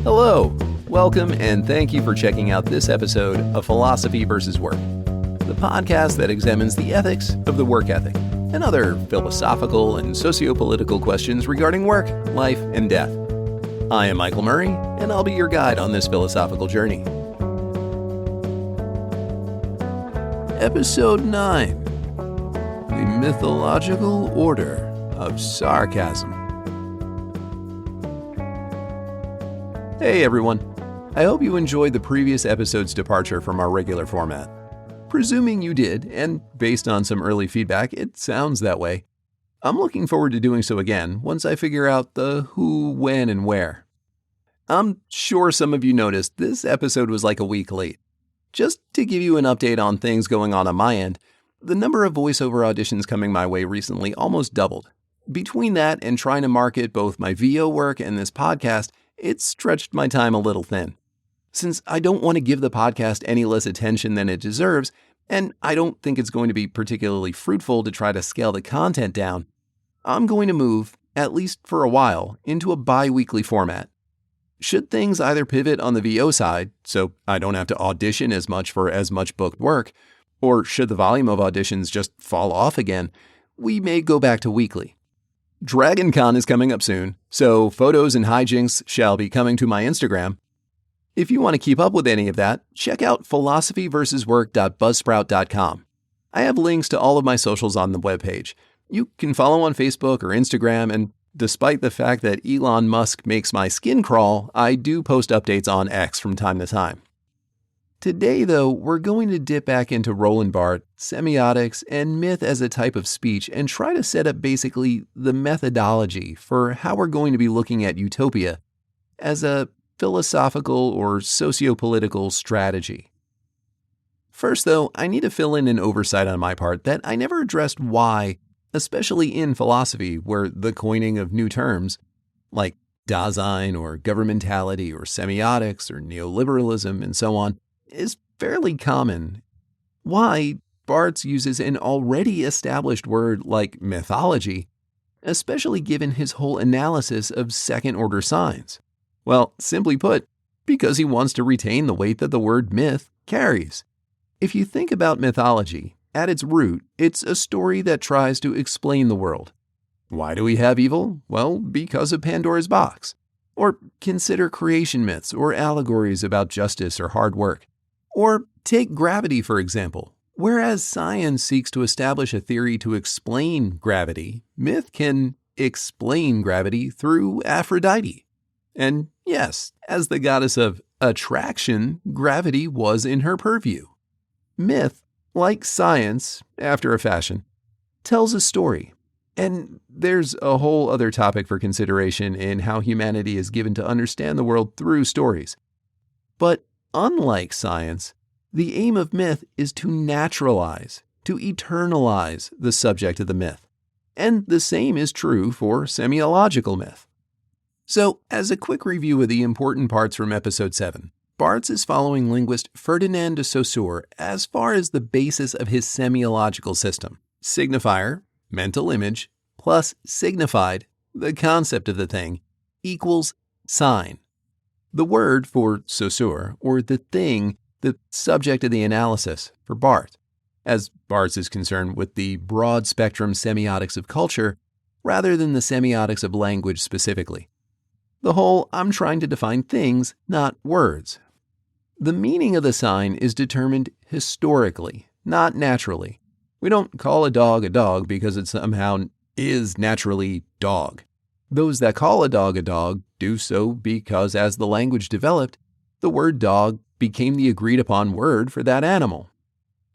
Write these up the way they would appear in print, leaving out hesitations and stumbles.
Hello, welcome, and thank you for checking out this episode of Philosophy versus Work, the podcast that examines the ethics of the work ethic and other philosophical and socio-political questions regarding work, life, and death. I am Michael Murray, and I'll be your guide on this philosophical journey. Episode 9, The Mythological Order of Sarcasm. Hey everyone, I hope you enjoyed the previous episode's departure from our regular format. Presuming you did, and based on some early feedback, it sounds that way. I'm looking forward to doing so again once I figure out the who, when, and where. I'm sure some of you noticed this episode was like a week late. Just to give you an update on things going on my end, the number of voiceover auditions coming my way recently almost doubled. Between that and trying to market both my VO work and this podcast, it's stretched my time a little thin. Since I don't want to give the podcast any less attention than it deserves, and I don't think it's going to be particularly fruitful to try to scale the content down, I'm going to move, at least for a while, into a bi-weekly format. Should things either pivot on the VO side, so I don't have to audition as much for as much booked work, or should the volume of auditions just fall off again, we may go back to weekly. DragonCon is coming up soon, so photos and hijinks shall be coming to my Instagram. If you want to keep up with any of that, check out philosophyversuswork.buzzsprout.com. I have links to all of my socials on the webpage. You can follow on Facebook or Instagram, and despite the fact that Elon Musk makes my skin crawl, I do post updates on X from time to time. Today, though, we're going to dip back into Roland Barthes Semiotics and myth as a type of speech and try to set up basically the methodology for how we're going to be looking at utopia as a philosophical or socio-political strategy. First, though, I need to fill in an oversight on my part that I never addressed why, especially in philosophy, where the coining of new terms, like Dasein or governmentality or semiotics or neoliberalism and so on, is fairly common. Why Barthes uses an already established word like mythology, especially given his whole analysis of second-order signs. Well, simply put, because he wants to retain the weight that the word myth carries. If you think about mythology, at its root, it's a story that tries to explain the world. Why do we have evil? Well, because of Pandora's box. Or consider creation myths or allegories about justice or hard work. Or take gravity, for example. Whereas science seeks to establish a theory to explain gravity, myth can explain gravity through Aphrodite. And yes, as the goddess of attraction, gravity was in her purview. Myth, like science, after a fashion, tells a story. And there's a whole other topic for consideration in how humanity is given to understand the world through stories. But unlike science, the aim of myth is to naturalize, to eternalize the subject of the myth. And the same is true for semiological myth. So, as a quick review of the important parts from episode 7, Barthes is following linguist Ferdinand de Saussure as far as the basis of his semiological system. Signifier, mental image, plus signified, the concept of the thing, equals sign. The word for Saussure, or the thing, the subject of the analysis for Barthes, as Barthes is concerned with the broad spectrum semiotics of culture rather than the semiotics of language specifically. The whole, I'm trying to define things, not words. The meaning of the sign is determined historically, not naturally. We don't call a dog because it somehow is naturally dog. Those that call a dog do so because as the language developed, the word dog became the agreed upon word for that animal.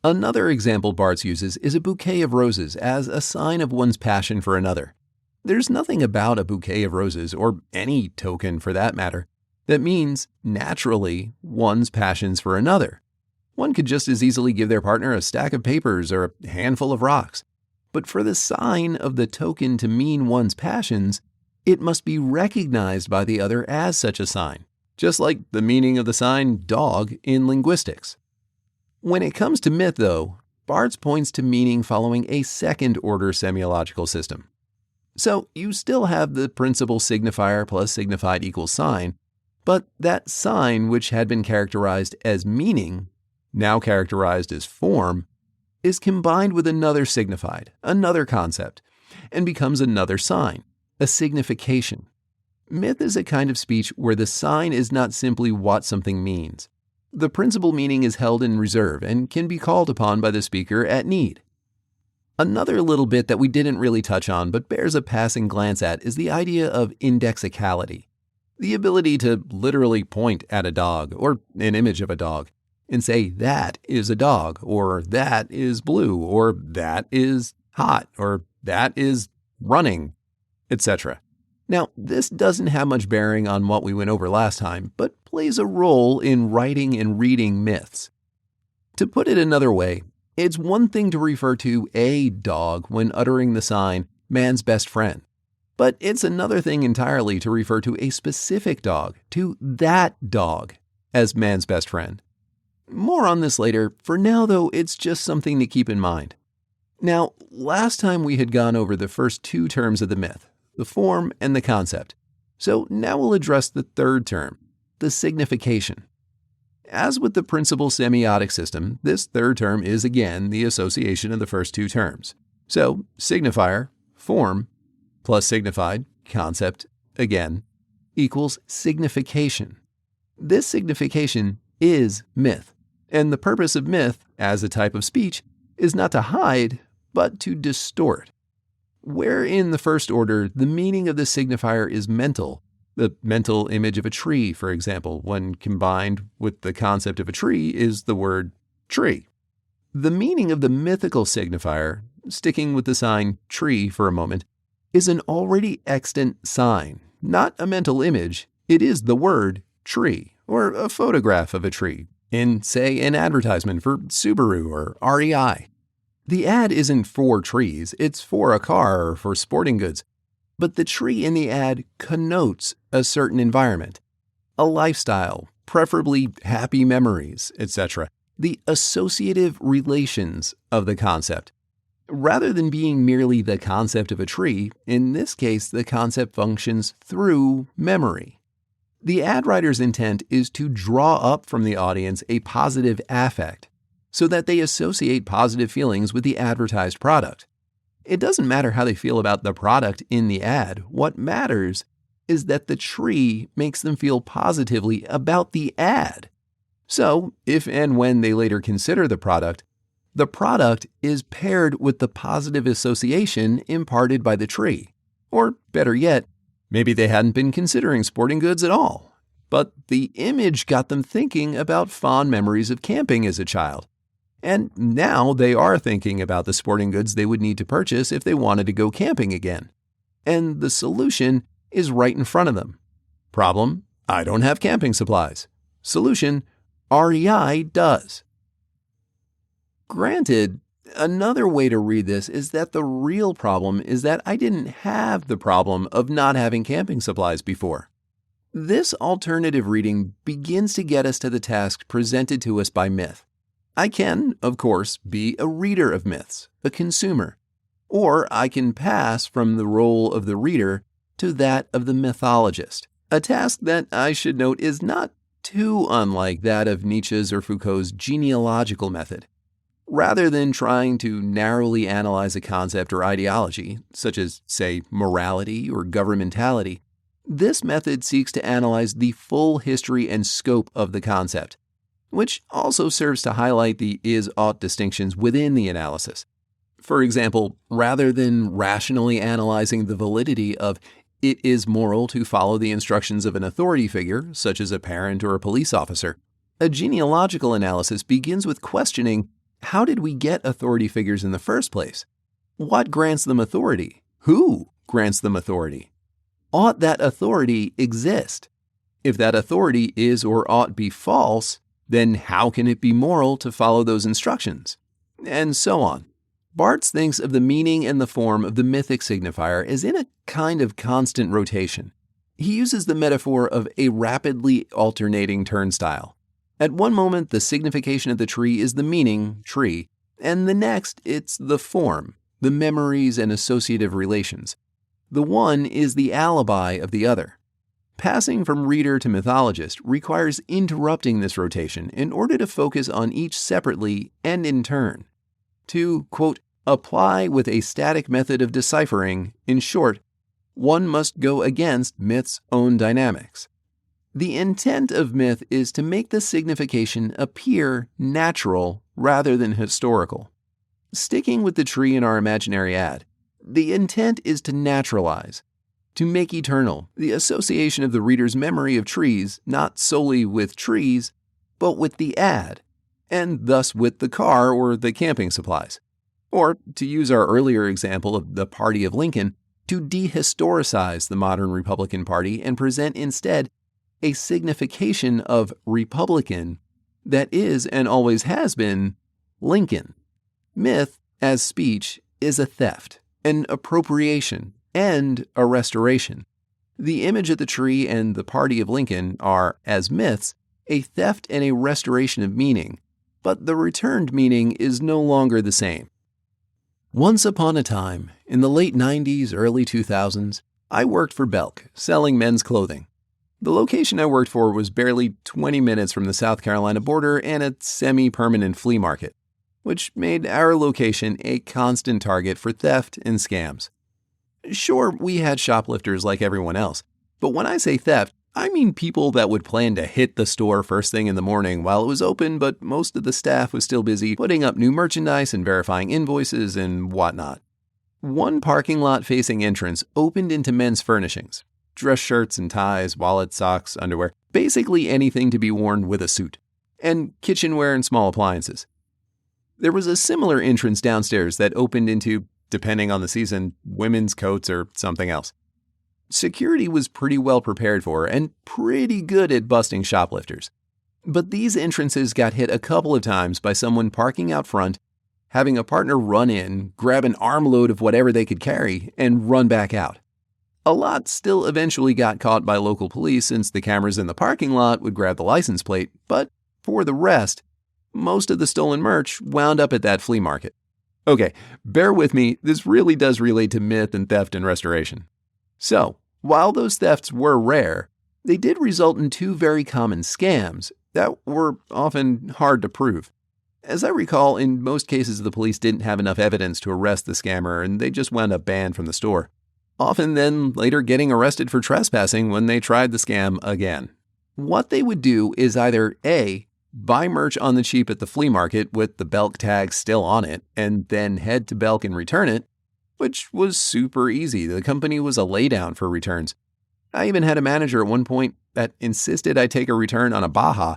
Another example Barthes uses is a bouquet of roses as a sign of one's passion for another. There's nothing about a bouquet of roses, or any token for that matter, that means naturally one's passions for another. One could just as easily give their partner a stack of papers or a handful of rocks. But for the sign of the token to mean one's passions, it must be recognized by the other as such a sign, just like the meaning of the sign dog in linguistics. When it comes to myth, though, Barthes points to meaning following a second-order semiological system. So you still have the principal signifier plus signified equals sign, But that sign, which had been characterized as meaning, now characterized as form, is combined with another signified, another concept, and becomes another sign, a signification. Myth is a kind of speech where the sign is not simply what something means. The principal meaning is held in reserve and can be called upon by the speaker at need. Another little bit that we didn't really touch on but bears a passing glance at is the idea of indexicality, the ability to literally point at a dog or an image of a dog and say, that is a dog, or that is blue, or that is hot, or that is running, etc. Now, this doesn't have much bearing on what we went over last time, but plays a role in writing and reading myths. To put it another way, it's one thing to refer to a dog when uttering the sign, man's best friend. But it's another thing entirely to refer to a specific dog, to that dog, as man's best friend. More on this later. For now, though, it's just something to keep in mind. Now, last time we had gone over the first two terms of the myth, the form and the concept. So now we'll address the third term, the signification. As with the principal semiotic system, this third term is again the association of the first two terms. So signifier, form, plus signified, concept, again, equals signification. This signification is myth, and the purpose of myth, as a type of speech, is not to hide, but to distort. Where in the first order, the meaning of the signifier is mental, the mental image of a tree, for example, when combined with the concept of a tree is the word tree. The meaning of the mythical signifier, sticking with the sign tree for a moment, is an already extant sign, not a mental image. It is the word tree, or a photograph of a tree, in, say, an advertisement for Subaru or REI. The ad isn't for trees, it's for a car or for sporting goods. But the tree in the ad connotes a certain environment, a lifestyle, preferably happy memories, etc. The associative relations of the concept. Rather than being merely the concept of a tree, in this case the concept functions through memory. The ad writer's intent is to draw up from the audience a positive affect, so that they associate positive feelings with the advertised product. It doesn't matter how they feel about the product in the ad. What matters is that the tree makes them feel positively about the ad. So, if and when they later consider the product is paired with the positive association imparted by the tree. Or better yet, maybe they hadn't been considering sporting goods at all, but the image got them thinking about fond memories of camping as a child. And now they are thinking about the sporting goods they would need to purchase if they wanted to go camping again. And the solution is right in front of them. Problem: I don't have camping supplies. Solution: REI does. Granted, another way to read this is that the real problem is that I didn't have the problem of not having camping supplies before. This alternative reading begins to get us to the task presented to us by myth. I can, of course, be a reader of myths, a consumer, or I can pass from the role of the reader to that of the mythologist, a task that I should note is not too unlike that of Nietzsche's or Foucault's genealogical method. Rather than trying to narrowly analyze a concept or ideology, such as, say, morality or governmentality, this method seeks to analyze the full history and scope of the concept, which also serves to highlight the is-ought distinctions within the analysis. For example, rather than rationally analyzing the validity of it is moral to follow the instructions of an authority figure, such as a parent or a police officer, a genealogical analysis begins with questioning, how did we get authority figures in the first place? What grants them authority? Who grants them authority? Ought that authority exist? If that authority is or ought be false, then how can it be moral to follow those instructions? And so on. Barthes thinks of the meaning and the form of the mythic signifier as in a kind of constant rotation. He uses the metaphor of a rapidly alternating turnstile. At one moment, the signification of the tree is the meaning, tree, and the next, it's the form, the memories and associative relations. The one is the alibi of the other. Passing from reader to mythologist requires interrupting this rotation in order to focus on each separately and in turn. To, quote, apply with a static method of deciphering, in short, one must go against myth's own dynamics. The intent of myth is to make the signification appear natural rather than historical. Sticking with the tree in our imaginary ad, the intent is to naturalize, to make eternal the association of the reader's memory of trees not solely with trees, but with the ad, and thus with the car or the camping supplies. Or, to use our earlier example of the Party of Lincoln, to dehistoricize the modern Republican Party and present instead a signification of Republican that is and always has been Lincoln. Myth, as speech, is a theft, an appropriation, and a restoration. The image of the tree and the Party of Lincoln are, as myths, a theft and a restoration of meaning, but the returned meaning is no longer the same. Once upon a time, in the late 90s, early 2000s, I worked for Belk, selling men's clothing. The location I worked for was barely 20 minutes from the South Carolina border and a semi-permanent flea market, which made our location a constant target for theft and scams. Sure, we had shoplifters like everyone else, but when I say theft, I mean people that would plan to hit the store first thing in the morning while it was open, but most of the staff was still busy putting up new merchandise and verifying invoices and whatnot. One parking lot facing entrance opened into men's furnishings. Dress shirts and ties, wallets, socks, underwear, basically anything to be worn with a suit, and kitchenware and small appliances. There was a similar entrance downstairs that opened into, depending on the season, women's coats or something else. Security was pretty well prepared for and pretty good at busting shoplifters. But these entrances got hit a couple of times by someone parking out front, having a partner run in, grab an armload of whatever they could carry, and run back out. A lot still eventually got caught by local police since the cameras in the parking lot would grab the license plate, but for the rest, most of the stolen merch wound up at that flea market. Okay, bear with me, this really does relate to myth and theft and restoration. So, while those thefts were rare, they did result in two very common scams that were often hard to prove. As I recall, in most cases the police didn't have enough evidence to arrest the scammer and they just wound up banned from the store. Often then later getting arrested for trespassing when they tried the scam again. What they would do is either A, buy merch on the cheap at the flea market with the Belk tag still on it, and then head to Belk and return it, which was super easy. The company was a laydown for returns. I even had a manager at one point that insisted I take a return on a Baja,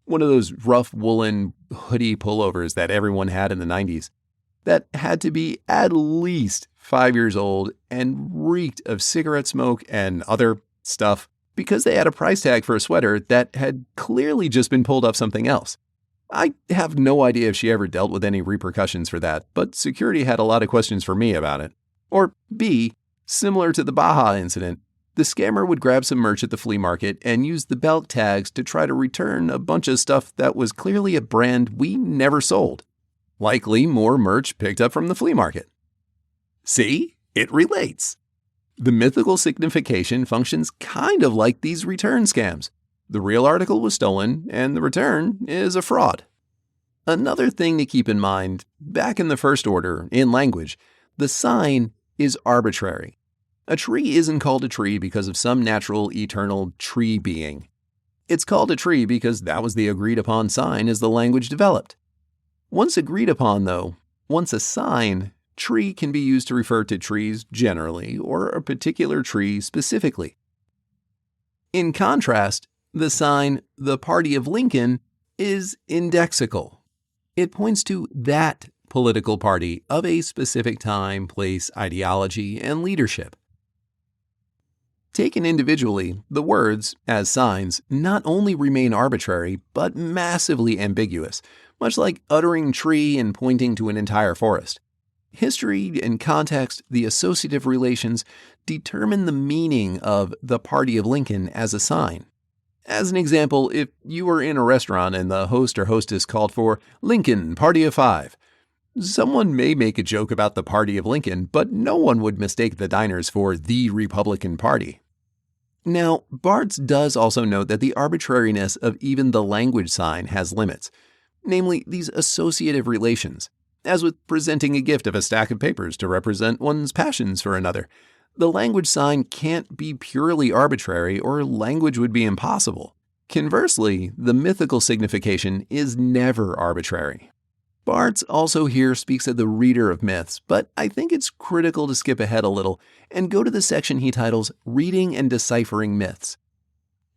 one of those rough woolen hoodie pullovers that everyone had in the 90s, that had to be at least 5 years old and reeked of cigarette smoke and other stuff because they had a price tag for a sweater that had clearly just been pulled off something else. I have no idea if she ever dealt with any repercussions for that, but security had a lot of questions for me about it. Or B, similar to the Baja incident, the scammer would grab some merch at the flea market and use the Belk tags to try to return a bunch of stuff that was clearly a brand we never sold. Likely more merch picked up from the flea market. See? It relates. The mythical signification functions kind of like these return scams. The real article was stolen, and the return is a fraud. Another thing to keep in mind, back in the first order, in language, the sign is arbitrary. A tree isn't called a tree because of some natural, eternal tree being. It's called a tree because that was the agreed-upon sign as the language developed. Once agreed upon, though, once a sign, tree can be used to refer to trees generally or a particular tree specifically. In contrast, the sign, the Party of Lincoln, is indexical. It points to that political party of a specific time, place, ideology, and leadership. Taken individually, the words, as signs, not only remain arbitrary, but massively ambiguous, much like uttering tree and pointing to an entire forest. History and context, the associative relations, determine the meaning of the Party of Lincoln as a sign. As an example, if you were in a restaurant and the host or hostess called for Lincoln, Party of Five, someone may make a joke about the Party of Lincoln, but no one would mistake the diners for the Republican Party. Now, Barthes does also note that the arbitrariness of even the language sign has limits, namely these associative relations, as with presenting a gift of a stack of papers to represent one's passions for another. The language sign can't be purely arbitrary, or language would be impossible. Conversely, the mythical signification is never arbitrary. Barthes also here speaks of the reader of myths, but I think it's critical to skip ahead a little and go to the section he titles Reading and Deciphering Myths.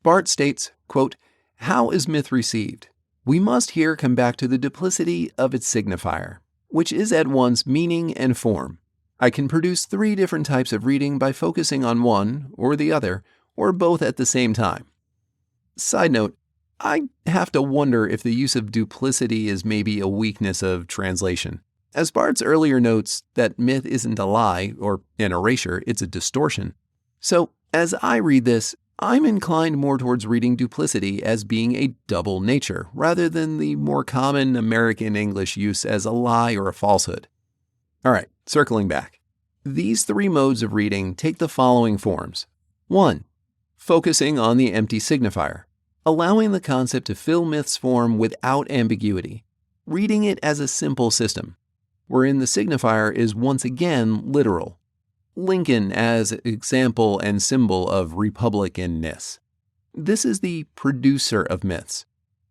Barthes states, quote, "How is myth received? We must here come back to the duplicity of its signifier, which is at once meaning and form. I can produce 3 different types of reading by focusing on one or the other, or both at the same time." Side note, I have to wonder if the use of duplicity is maybe a weakness of translation. As Barthes earlier notes that myth isn't a lie or an erasure, it's a distortion. So, as I read this, I'm inclined more towards reading duplicity as being a double nature, rather than the more common American English use as a lie or a falsehood. Alright, circling back. These 3 modes of reading take the following forms. 1. Focusing on the empty signifier, allowing the concept to fill myth's form without ambiguity, reading it as a simple system, wherein the signifier is once again literal. Lincoln as example and symbol of republicanness. This is the producer of myths.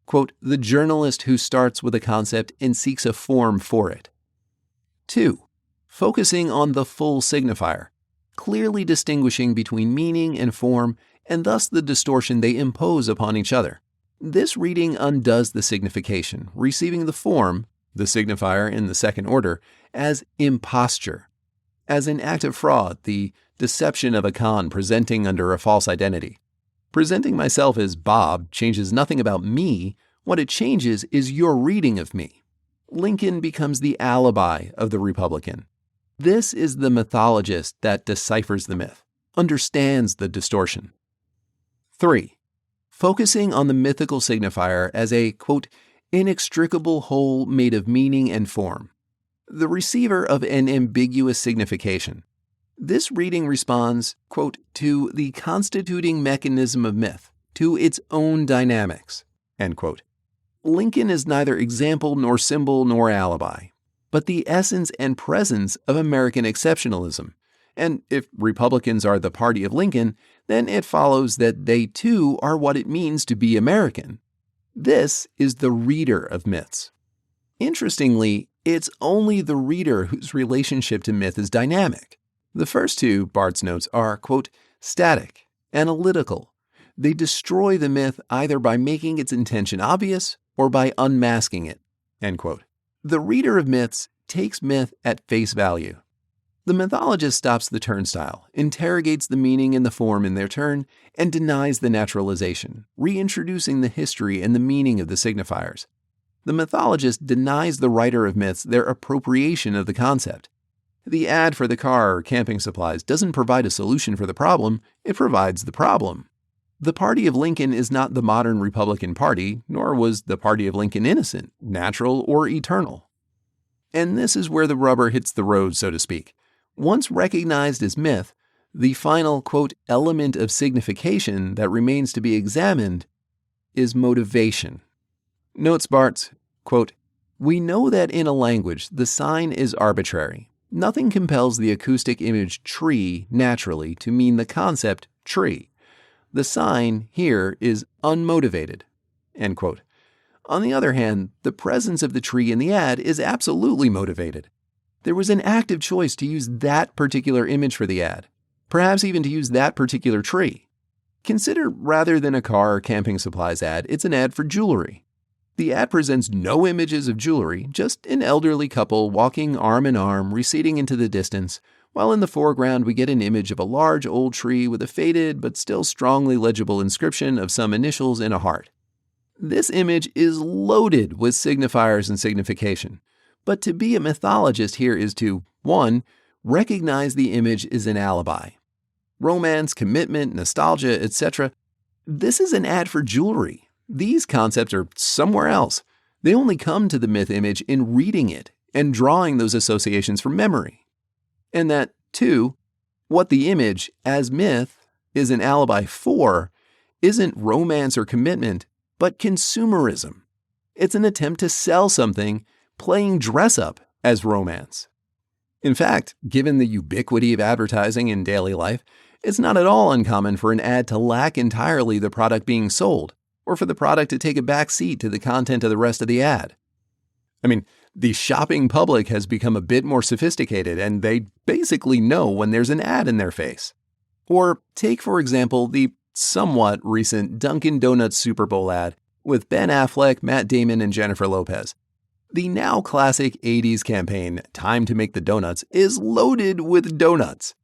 Quote, the journalist who starts with a concept and seeks a form for it. 2. Focusing on the full signifier, clearly distinguishing between meaning and form, and thus the distortion they impose upon each other. This reading undoes the signification, receiving the form, the signifier in the second order, as imposture, as an act of fraud, the deception of a con presenting under a false identity. Presenting myself as Bob changes nothing about me. What it changes is your reading of me. Lincoln becomes the alibi of the Republican. This is the mythologist that deciphers the myth, understands the distortion. 3. Focusing on the mythical signifier as a, quote, inextricable whole made of meaning and form, the receiver of an ambiguous signification. This reading responds, quote, to the constituting mechanism of myth, to its own dynamics, end quote. Lincoln is neither example nor symbol nor alibi, but the essence and presence of American exceptionalism. And if Republicans are the party of Lincoln, then it follows that they too are what it means to be American. This is the reader of myths. Interestingly, it's only the reader whose relationship to myth is dynamic. The first 2, Barthes notes, are, quote, static, analytical. They destroy the myth either by making its intention obvious or by unmasking it, end quote. The reader of myths takes myth at face value. The mythologist stops the turnstile, interrogates the meaning and the form in their turn, and denies the naturalization, reintroducing the history and the meaning of the signifiers. The mythologist denies the writer of myths their appropriation of the concept. The ad for the car or camping supplies doesn't provide a solution for the problem, it provides the problem. The party of Lincoln is not the modern Republican Party, nor was the party of Lincoln innocent, natural, or eternal. And this is where the rubber hits the road, so to speak. Once recognized as myth, the final, quote, element of signification that remains to be examined is motivation. Notes Barthes, quote, we know that in a language the sign is arbitrary. Nothing compels the acoustic image tree naturally to mean the concept tree. The sign here is unmotivated, end quote. On the other hand, the presence of the tree in the ad is absolutely motivated. There was an active choice to use that particular image for the ad, perhaps even to use that particular tree. Consider rather than a car or camping supplies ad, it's an ad for jewelry. The ad presents no images of jewelry, just an elderly couple walking arm in arm, receding into the distance, while in the foreground we get an image of a large old tree with a faded but still strongly legible inscription of some initials in a heart. This image is loaded with signifiers and signification. But to be a mythologist here is to, 1, recognize the image is an alibi. Romance, commitment, nostalgia, etc. This is an ad for jewelry. These concepts are somewhere else. They only come to the myth image in reading it and drawing those associations from memory. And that, 2, what the image, as myth, is an alibi for isn't romance or commitment, but consumerism. It's an attempt to sell something, playing dress-up as romance. In fact, given the ubiquity of advertising in daily life, it's not at all uncommon for an ad to lack entirely the product being sold, or for the product to take a back seat to the content of the rest of the ad. I mean, the shopping public has become a bit more sophisticated, and they basically know when there's an ad in their face. Or take, for example, the somewhat recent Dunkin' Donuts Super Bowl ad with Ben Affleck, Matt Damon, and Jennifer Lopez. The now classic 80s campaign, Time to Make the Donuts, is loaded with donuts.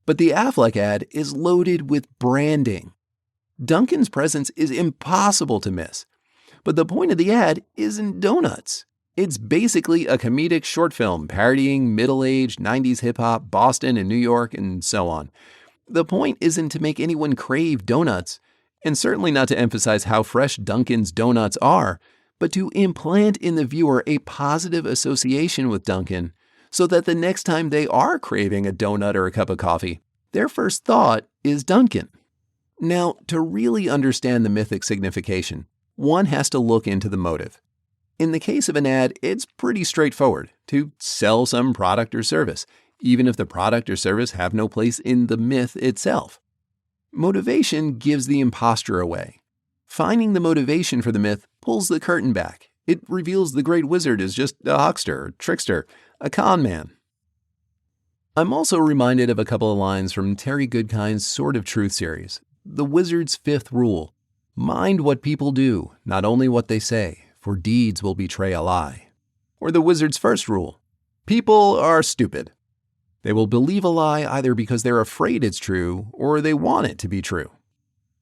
But the Affleck ad is loaded with branding. Dunkin's presence is impossible to miss. But the point of the ad isn't donuts. It's basically a comedic short film parodying middle-aged 90s hip-hop, Boston and New York, and so on. The point isn't to make anyone crave donuts, and certainly not to emphasize how fresh Dunkin's donuts are, but to implant in the viewer a positive association with Dunkin', so that the next time they are craving a donut or a cup of coffee, their first thought is Dunkin'. Now, to really understand the mythic signification, one has to look into the motive. In the case of an ad, it's pretty straightforward to sell some product or service, even if the product or service have no place in the myth itself. Motivation gives the imposture away. Finding the motivation for the myth pulls the curtain back. It reveals the great wizard is just a huckster, a trickster, a con man. I'm also reminded of a couple of lines from Terry Goodkind's Sword of Truth series. The wizard's fifth rule: mind what people do, not only what they say, for deeds will betray a lie. Or the wizard's first rule: people are stupid. They will believe a lie either because they're afraid it's true or they want it to be true.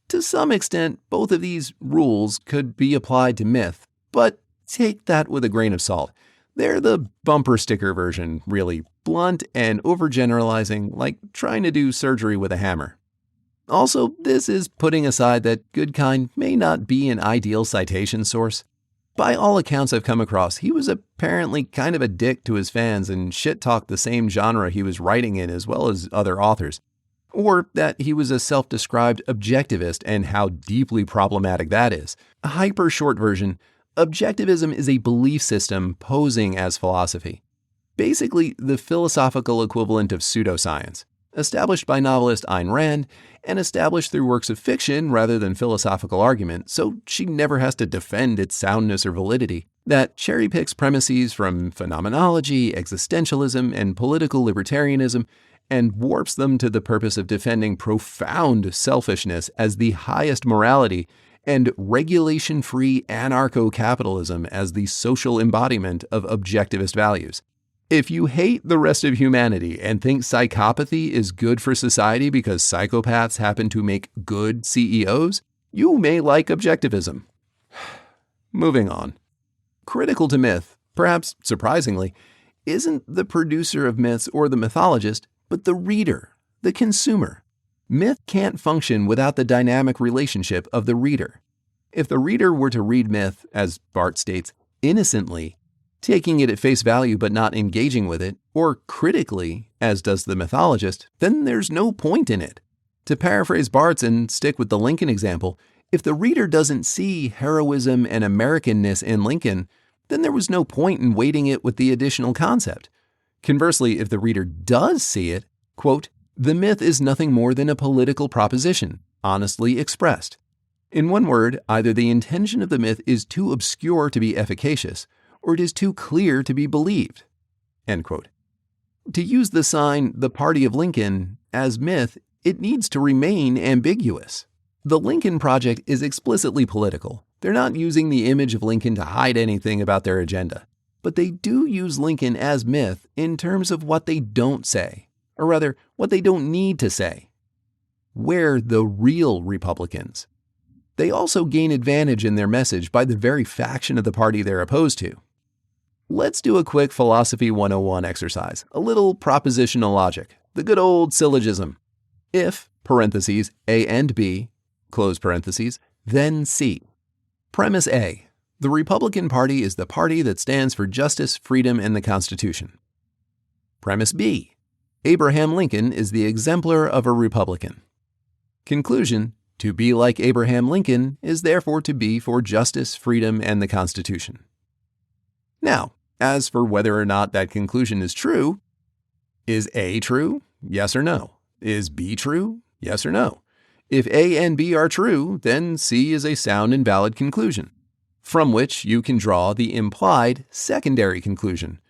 To some extent, both of these rules could be applied to myth, but take that with a grain of salt. They're the bumper sticker version, really, blunt and overgeneralizing, like trying to do surgery with a hammer. Also, this is putting aside that Goodkind may not be an ideal citation source. By all accounts I've come across, he was apparently kind of a dick to his fans and shit-talked the same genre he was writing in as well as other authors. Or that he was a self-described objectivist and how deeply problematic that is. A hyper-short version, objectivism is a belief system posing as philosophy. Basically, the philosophical equivalent of pseudoscience, established by novelist Ayn Rand and established through works of fiction rather than philosophical argument, so she never has to defend its soundness or validity, that cherry-picks premises from phenomenology, existentialism, and political libertarianism and warps them to the purpose of defending profound selfishness as the highest morality and regulation-free anarcho-capitalism as the social embodiment of objectivist values. If you hate the rest of humanity and think psychopathy is good for society because psychopaths happen to make good CEOs, you may like objectivism. Moving on. Critical to myth, perhaps surprisingly, isn't the producer of myths or the mythologist, but the reader, the consumer. Myth can't function without the dynamic relationship of the reader. If the reader were to read myth, as Barthes states, innocently, taking it at face value but not engaging with it, or critically, as does the mythologist, then there's no point in it. To paraphrase Barthes and stick with the Lincoln example, if the reader doesn't see heroism and Americanness in Lincoln, then there was no point in weighting it with the additional concept. Conversely, if the reader does see it, quote, the myth is nothing more than a political proposition, honestly expressed. In one word, either the intention of the myth is too obscure to be efficacious, or it is too clear to be believed. End quote. To use the sign, the Party of Lincoln, as myth, it needs to remain ambiguous. The Lincoln Project is explicitly political. They're not using the image of Lincoln to hide anything about their agenda. But they do use Lincoln as myth in terms of what they don't say, or rather, what they don't need to say. We're the real Republicans. They also gain advantage in their message by the very faction of the party they're opposed to. Let's do a quick Philosophy 101 exercise, a little propositional logic, the good old syllogism. If, parentheses, A and B, close parentheses, then C. Premise A. The Republican Party is the party that stands for justice, freedom, and the Constitution. Premise B. Abraham Lincoln is the exemplar of a Republican. Conclusion: to be like Abraham Lincoln is therefore to be for justice, freedom, and the Constitution. Now, as for whether or not that conclusion is true, is A true? Yes or no? Is B true? Yes or no? If A and B are true, then C is a sound and valid conclusion, from which you can draw the implied secondary conclusion.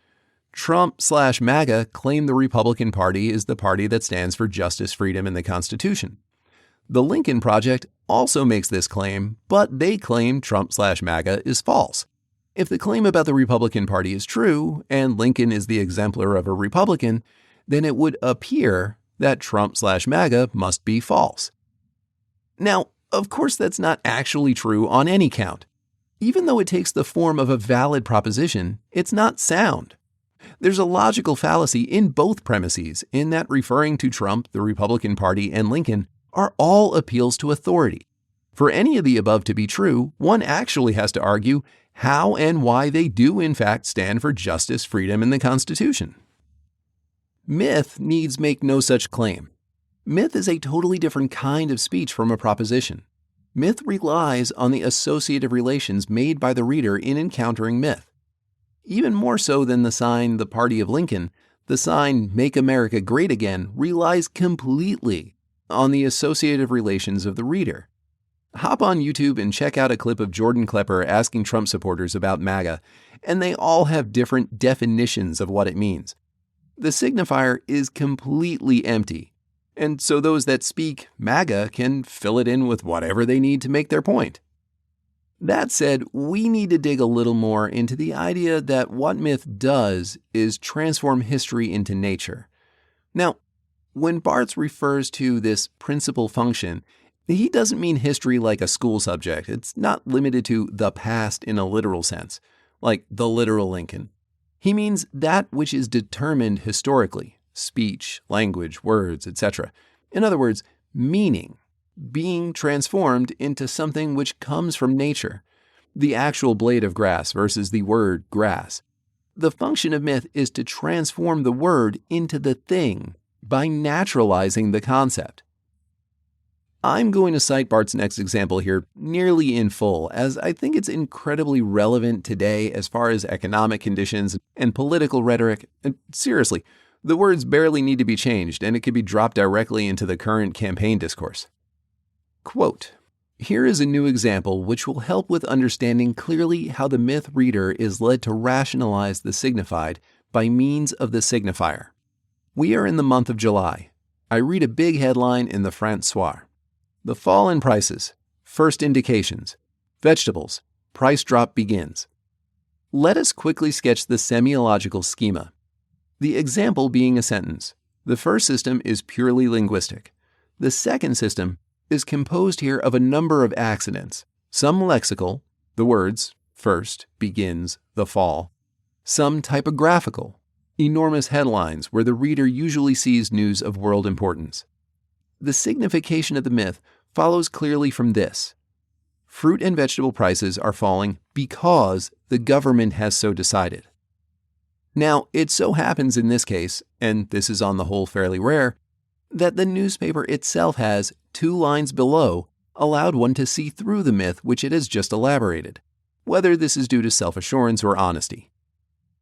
Trump/MAGA claim the Republican Party is the party that stands for justice, freedom, and the Constitution. The Lincoln Project also makes this claim, but they claim Trump/MAGA is false. If the claim about the Republican Party is true, and Lincoln is the exemplar of a Republican, then it would appear that Trump/MAGA must be false. Now, of course, that's not actually true on any count. Even though it takes the form of a valid proposition, it's not sound. There's a logical fallacy in both premises, in that referring to Trump, the Republican Party, and Lincoln are all appeals to authority. For any of the above to be true, one actually has to argue how and why they do in fact stand for justice, freedom, and the Constitution. Myth needs make no such claim. Myth is a totally different kind of speech from a proposition. Myth relies on the associative relations made by the reader in encountering myth. Even more so than the sign "The Party of Lincoln," the sign "Make America Great Again" relies completely on the associative relations of the reader. Hop on YouTube and check out a clip of Jordan Klepper asking Trump supporters about MAGA, and they all have different definitions of what it means. The signifier is completely empty, and so those that speak MAGA can fill it in with whatever they need to make their point. That said, we need to dig a little more into the idea that what myth does is transform history into nature. Now, when Barthes refers to this principal function, he doesn't mean history like a school subject. It's not limited to the past in a literal sense, like the literal Lincoln. He means that which is determined historically, speech, language, words, etc. In other words, meaning, being transformed into something which comes from nature, the actual blade of grass versus the word grass. The function of myth is to transform the word into the thing by naturalizing the concept. I'm going to cite Bart's next example here nearly in full, as I think it's incredibly relevant today as far as economic conditions and political rhetoric. And seriously, the words barely need to be changed, and it could be dropped directly into the current campaign discourse. Quote, "Here is a new example which will help with understanding clearly how the myth reader is led to rationalize the signified by means of the signifier. We are in the month of July. I read a big headline in the François. The fall in prices, first indications, vegetables, price drop begins. Let us quickly sketch the semiological schema. The example being a sentence. The first system is purely linguistic. The second system is composed here of a number of accidents, some lexical, the words, first, begins, the fall, some typographical, enormous headlines where the reader usually sees news of world importance. The signification of the myth follows clearly from this. Fruit and vegetable prices are falling because the government has so decided. Now, it so happens in this case, and this is on the whole fairly rare, that the newspaper itself has, 2 lines below, allowed one to see through the myth which it has just elaborated, whether this is due to self-assurance or honesty.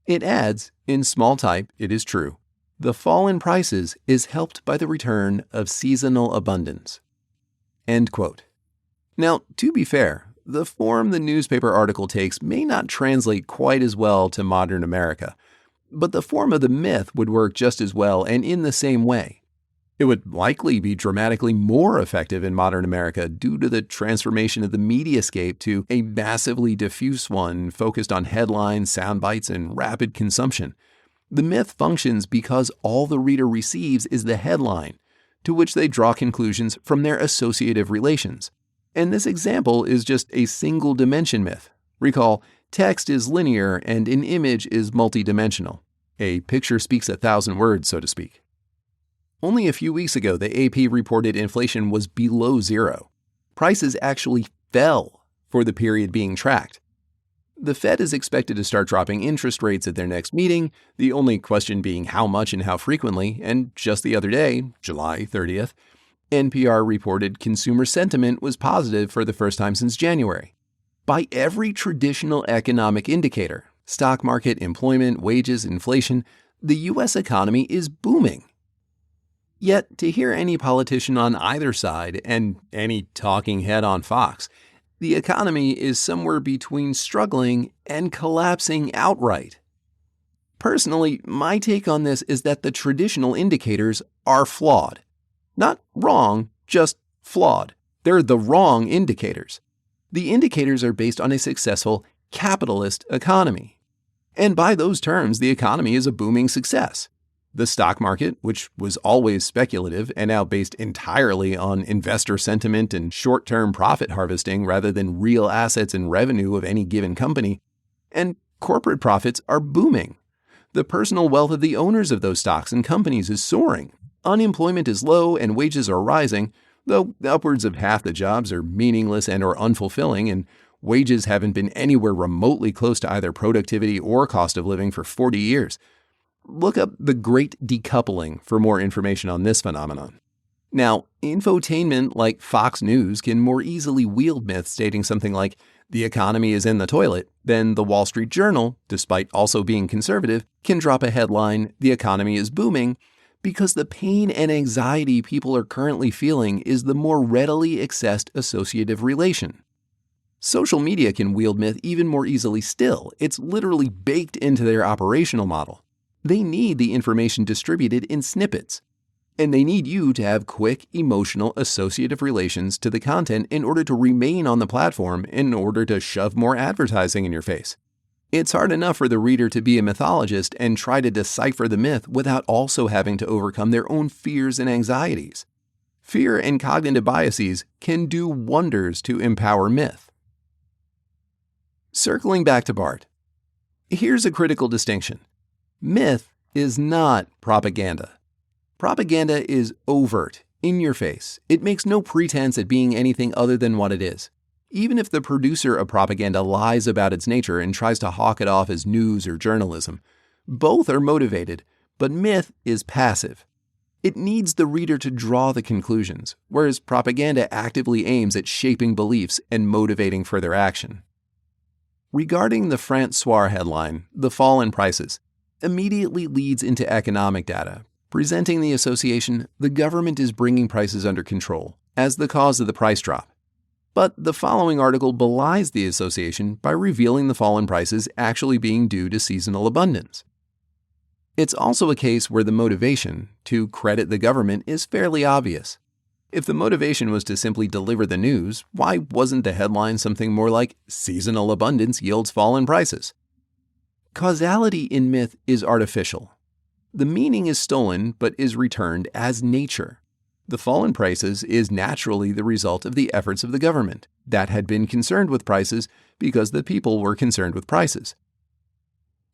It adds, in small type, it is true, the fall in prices is helped by the return of seasonal abundance." End quote. Now, to be fair, the form the newspaper article takes may not translate quite as well to modern America, but the form of the myth would work just as well and in the same way. It would likely be dramatically more effective in modern America due to the transformation of the mediascape to a massively diffuse one focused on headlines, sound bites, and rapid consumption. The myth functions because all the reader receives is the headline, to which they draw conclusions from their associative relations. And this example is just a single dimension myth. Recall, text is linear and an image is multidimensional. A picture speaks 1,000 words, so to speak. Only a few weeks ago, the AP reported inflation was below zero. Prices actually fell for the period being tracked. The Fed is expected to start dropping interest rates at their next meeting, the only question being how much and how frequently, and just the other day, July 30th, NPR reported consumer sentiment was positive for the first time since January. By every traditional economic indicator, stock market, employment, wages, inflation, the U.S. economy is booming. Yet, to hear any politician on either side and any talking head on Fox, the economy is somewhere between struggling and collapsing outright. Personally, my take on this is that the traditional indicators are flawed. Not wrong, just flawed. They're the wrong indicators. The indicators are based on a successful capitalist economy. And by those terms, the economy is a booming success. The stock market, which was always speculative and now based entirely on investor sentiment and short-term profit harvesting rather than real assets and revenue of any given company, and corporate profits are booming. The personal wealth of the owners of those stocks and companies is soaring. Unemployment is low and wages are rising, though upwards of half the jobs are meaningless and or unfulfilling, and wages haven't been anywhere remotely close to either productivity or cost of living for 40 years. Look up the Great Decoupling for more information on this phenomenon. Now, infotainment like Fox News can more easily wield myths stating something like, the economy is in the toilet, than the Wall Street Journal, despite also being conservative, can drop a headline, the economy is booming, because the pain and anxiety people are currently feeling is the more readily accessed associative relation. Social media can wield myth even more easily still. It's literally baked into their operational model. They need the information distributed in snippets. And they need you to have quick, emotional, associative relations to the content in order to remain on the platform, in order to shove more advertising in your face. It's hard enough for the reader to be a mythologist and try to decipher the myth without also having to overcome their own fears and anxieties. Fear and cognitive biases can do wonders to empower myth. Circling back to Barth, here's a critical distinction. Myth is not propaganda. Propaganda is overt, in your face. It makes no pretense at being anything other than what it is. Even if the producer of propaganda lies about its nature and tries to hawk it off as news or journalism, both are motivated, but myth is passive. It needs the reader to draw the conclusions, whereas propaganda actively aims at shaping beliefs and motivating further action. Regarding the Francois headline, The Fall in Prices, immediately leads into economic data, presenting the association the government is bringing prices under control as the cause of the price drop. But the following article belies the association by revealing the fall in prices actually being due to seasonal abundance. It's also a case where the motivation, to credit the government, is fairly obvious. If the motivation was to simply deliver the news, why wasn't the headline something more like, Seasonal abundance yields fall in prices? Causality in myth is artificial. The meaning is stolen but is returned as nature. The fall in prices is naturally the result of the efforts of the government that had been concerned with prices because the people were concerned with prices.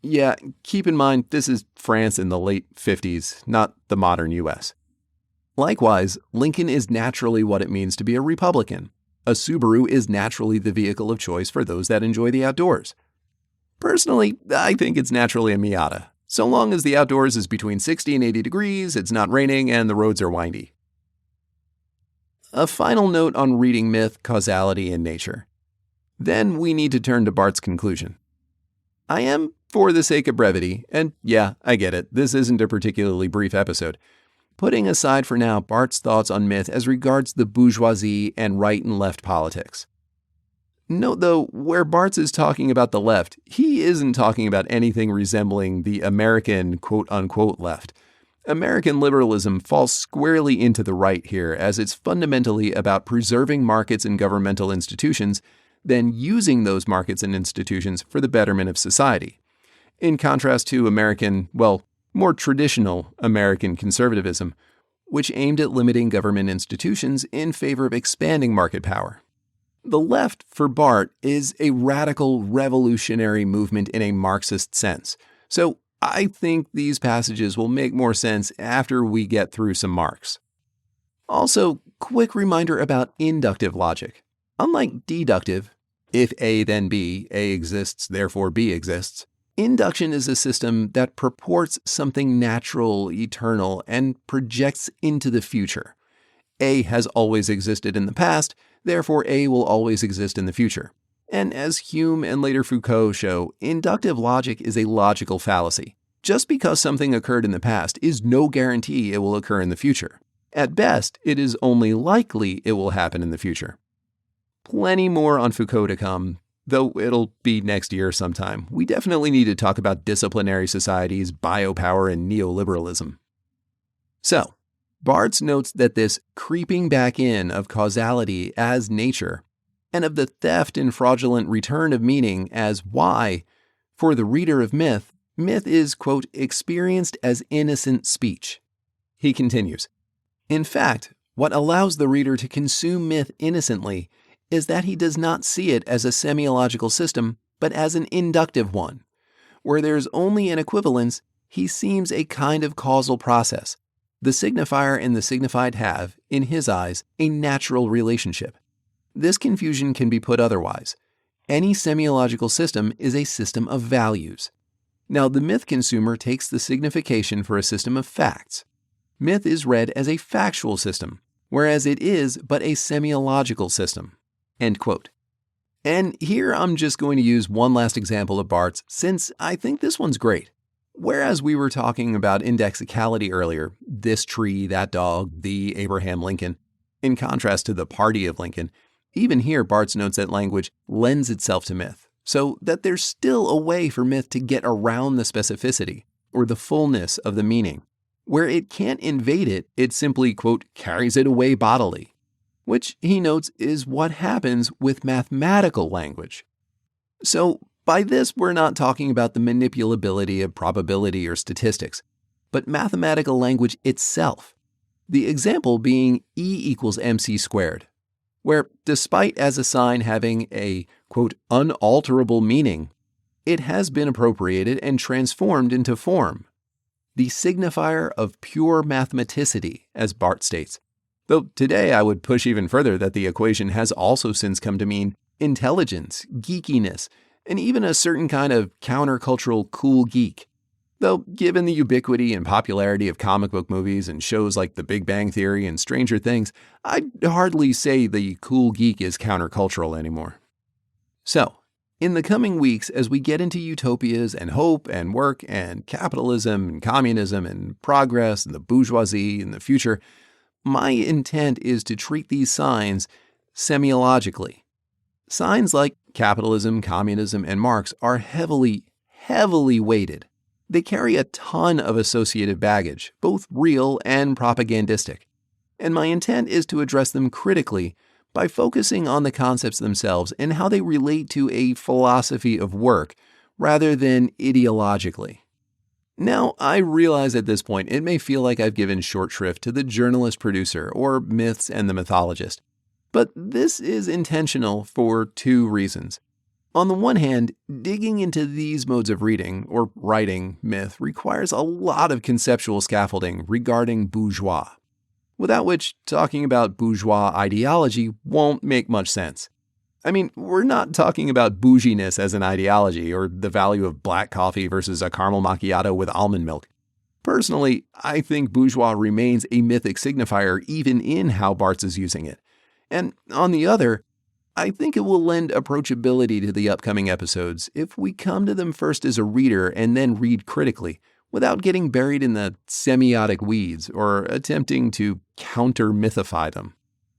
Yeah, keep in mind this is France in the late 50s, not the modern US. Likewise, Lincoln is naturally what it means to be a Republican. A Subaru is naturally the vehicle of choice for those that enjoy the outdoors. Personally, I think it's naturally a Miata. So long as the outdoors is between 60 and 80 degrees, it's not raining, and the roads are windy. A final note on reading myth, causality, and nature. Then we need to turn to Barts Conclusion. I am, for the sake of brevity, and yeah, I get it, this isn't a particularly brief episode, putting aside for now Bart's thoughts on myth as regards the bourgeoisie and right and left politics. Note, though, where Bart's is talking about the left, he isn't talking about anything resembling the American quote-unquote left. American liberalism falls squarely into the right here, as it's fundamentally about preserving markets and governmental institutions, then using those markets and institutions for the betterment of society. In contrast to American, more traditional American conservatism, which aimed at limiting government institutions in favor of expanding market power. The left, for Barth, is a radical revolutionary movement in a Marxist sense. So I think these passages will make more sense after we get through some Marx. Also, quick reminder about inductive logic. Unlike deductive, if A then B, A exists, therefore B exists, induction is a system that purports something natural, eternal, and projects into the future. A has always existed in the past, therefore A will always exist in the future. And as Hume and later Foucault show, inductive logic is a logical fallacy. Just because something occurred in the past is no guarantee it will occur in the future. At best, it is only likely it will happen in the future. Plenty more on Foucault to come, though it'll be next year sometime. We definitely need to talk about disciplinary societies, biopower, and neoliberalism. So, Barthes notes that this creeping back in of causality as nature, and of the theft and fraudulent return of meaning as why, for the reader of myth is, quote, experienced as innocent speech. He continues, in fact, what allows the reader to consume myth innocently is that he does not see it as a semiological system, but as an inductive one. Where there is only an equivalence, he seems a kind of causal process. The signifier and the signified have, in his eyes, a natural relationship. This confusion can be put otherwise. Any semiological system is a system of values. Now, the myth consumer takes the signification for a system of facts. Myth is read as a factual system, whereas it is but a semiological system. End quote. And here I'm just going to use one last example of Barthes, since I think this one's great. Whereas we were talking about indexicality earlier, this tree, that dog, the Abraham Lincoln, in contrast to the party of Lincoln, even here Barthes notes that language lends itself to myth, so that there's still a way for myth to get around the specificity, or the fullness of the meaning. Where it can't invade it, it simply, quote, carries it away bodily, which he notes is what happens with mathematical language. So by this, we're not talking about the manipulability of probability or statistics, but mathematical language itself. The example being E equals mc squared, where despite as a sign having a, quote, unalterable meaning, it has been appropriated and transformed into form. The signifier of pure mathematicity, as Barthes states. Though today I would push even further that the equation has also since come to mean intelligence, geekiness, and even a certain kind of countercultural cool geek. Though, given the ubiquity and popularity of comic book movies and shows like The Big Bang Theory and Stranger Things, I'd hardly say the cool geek is countercultural anymore. So, in the coming weeks, as we get into utopias and hope and work and capitalism and communism and progress and the bourgeoisie and the future, my intent is to treat these signs semiologically. Signs like capitalism, communism, and Marx are heavily weighted. They carry a ton of associative baggage, both real and propagandistic. And my intent is to address them critically by focusing on the concepts themselves and how they relate to a philosophy of work, rather than ideologically. Now, I realize at this point it may feel like I've given short shrift to the journalist-producer or myths and the mythologist, but this is intentional for two reasons. On the one hand, digging into these modes of reading or writing myth requires a lot of conceptual scaffolding regarding bourgeois, without which talking about bourgeois ideology won't make much sense. I mean, we're not talking about bouginess as an ideology or the value of black coffee versus a caramel macchiato with almond milk. Personally, I think bourgeois remains a mythic signifier even in how Barthes is using it. And on the other, I think it will lend approachability to the upcoming episodes if we come to them first as a reader and then read critically, without getting buried in the semiotic weeds or attempting to counter-mythify them.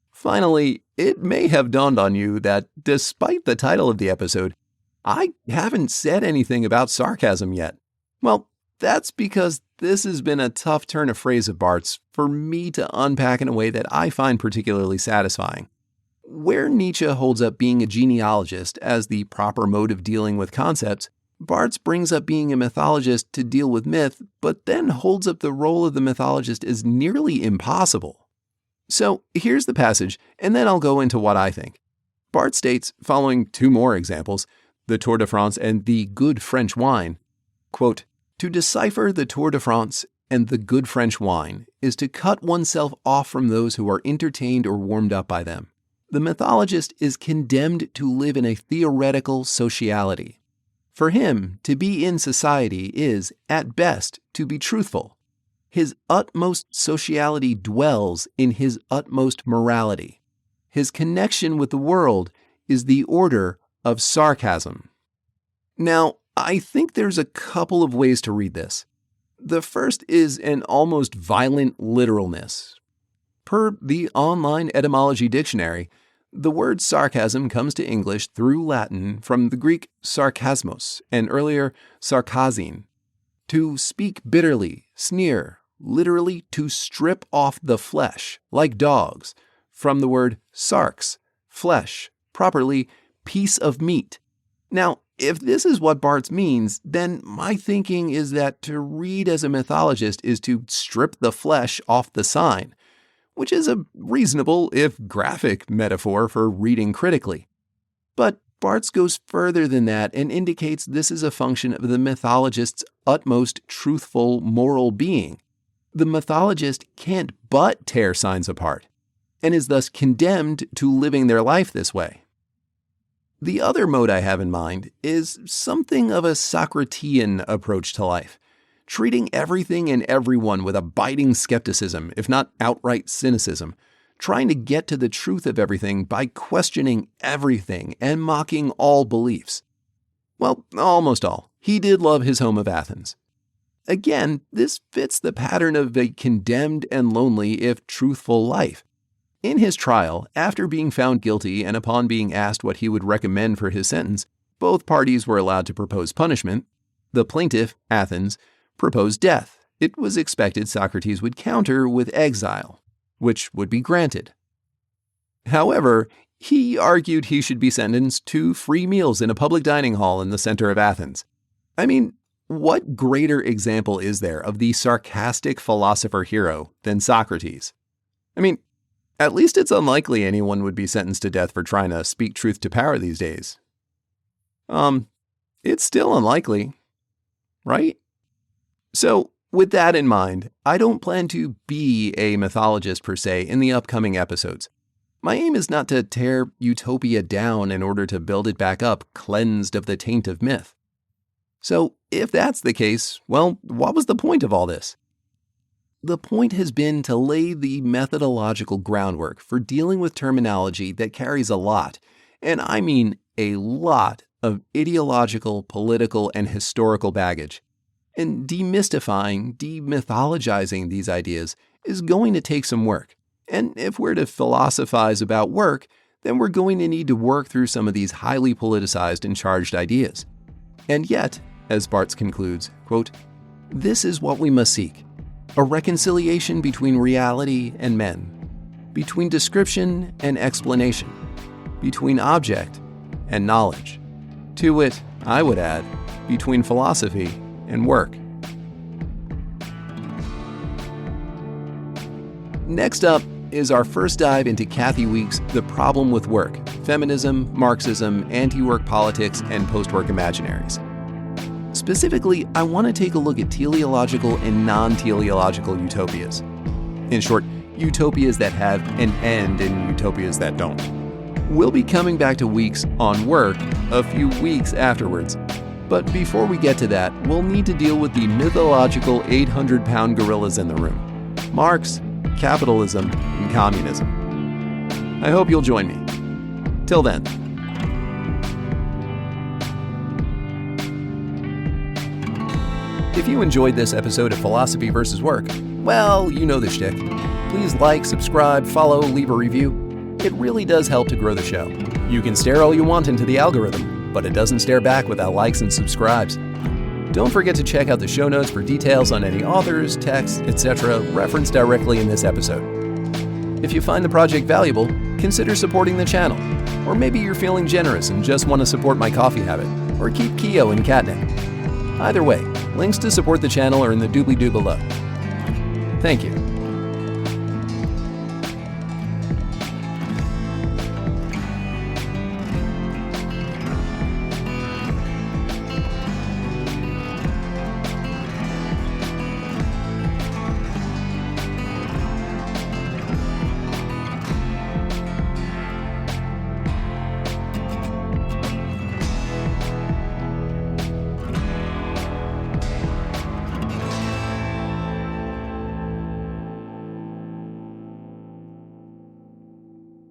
Finally, it may have dawned on you that despite the title of the episode, I haven't said anything about sarcasm yet. Well, that's because this has been a tough turn of phrase of Barthes for me to unpack in a way that I find particularly satisfying. Where Nietzsche holds up being a genealogist as the proper mode of dealing with concepts, Barthes brings up being a mythologist to deal with myth, but then holds up the role of the mythologist as nearly impossible. So here's the passage, and then I'll go into what I think. Barthes states, following two more examples, the Tour de France and the good French wine, quote, "To decipher the Tour de France and the good French wine is to cut oneself off from those who are entertained or warmed up by them. The mythologist is condemned to live in a theoretical sociality. For him, to be in society is, at best, to be truthful. His utmost sociality dwells in his utmost morality. His connection with the world is the order of sarcasm. Now, I think there's a couple of ways to read this. The first is an almost violent literalness. Per the online etymology dictionary, the word sarcasm comes to English through Latin from the Greek sarkasmos and earlier sarkazine. To speak bitterly, sneer, literally to strip off the flesh, like dogs, from the word sarx, flesh, properly piece of meat. Now, if this is what Barthes means, then my thinking is that to read as a mythologist is to strip the flesh off the sign, which is a reasonable, if graphic, metaphor for reading critically. But Barthes goes further than that and indicates this is a function of the mythologist's utmost truthful moral being. The mythologist can't but tear signs apart, and is thus condemned to living their life this way. The other mode I have in mind is something of a Socratean approach to life, treating everything and everyone with a biting skepticism, if not outright cynicism, trying to get to the truth of everything by questioning everything and mocking all beliefs. Well, almost all. He did love his home of Athens. Again, this fits the pattern of a condemned and lonely, if truthful, life. In his trial, after being found guilty and upon being asked what he would recommend for his sentence, both parties were allowed to propose punishment. The plaintiff, Athens, proposed death. It was expected Socrates would counter with exile, which would be granted. However, he argued he should be sentenced to free meals in a public dining hall in the center of Athens. I mean, what greater example is there of the sarcastic philosopher hero than Socrates? I mean, at least it's unlikely anyone would be sentenced to death for trying to speak truth to power these days. It's still unlikely, right? So, with that in mind, I don't plan to be a mythologist per se in the upcoming episodes. My aim is not to tear utopia down in order to build it back up, cleansed of the taint of myth. So, if that's the case, well, what was the point of all this? The point has been to lay the methodological groundwork for dealing with terminology that carries a lot, and I mean a lot, of ideological, political, and historical baggage. And demystifying, demythologizing these ideas is going to take some work. And if we're to philosophize about work, then we're going to need to work through some of these highly politicized and charged ideas. And yet, as Barthes concludes, quote, "This is what we must seek, a reconciliation between reality and men, between description and explanation, between object and knowledge. To wit, I would add, between philosophy and work." Next up is our first dive into Kathy Weeks' The Problem with Work, Feminism, Marxism, Anti-Work Politics, and Post-Work Imaginaries. Specifically, I want to take a look at teleological and non-teleological utopias. In short, utopias that have an end and utopias that don't. We'll be coming back to Weeks on work a few weeks afterwards. But before we get to that, we'll need to deal with the mythological 800-pound gorillas in the room: Marx, capitalism, and communism. I hope you'll join me. Till then. If you enjoyed this episode of Philosophy vs. Work, well, you know the shtick. Please like, subscribe, follow, leave a review. It really does help to grow the show. You can stare all you want into the algorithm, but it doesn't stare back without likes and subscribes. Don't forget to check out the show notes for details on any authors, texts, etc. referenced directly in this episode. If you find the project valuable, consider supporting the channel. Or maybe you're feeling generous and just want to support my coffee habit, or keep Keo in catnip. Either way, links to support the channel are in the doobly-doo below. Thank you.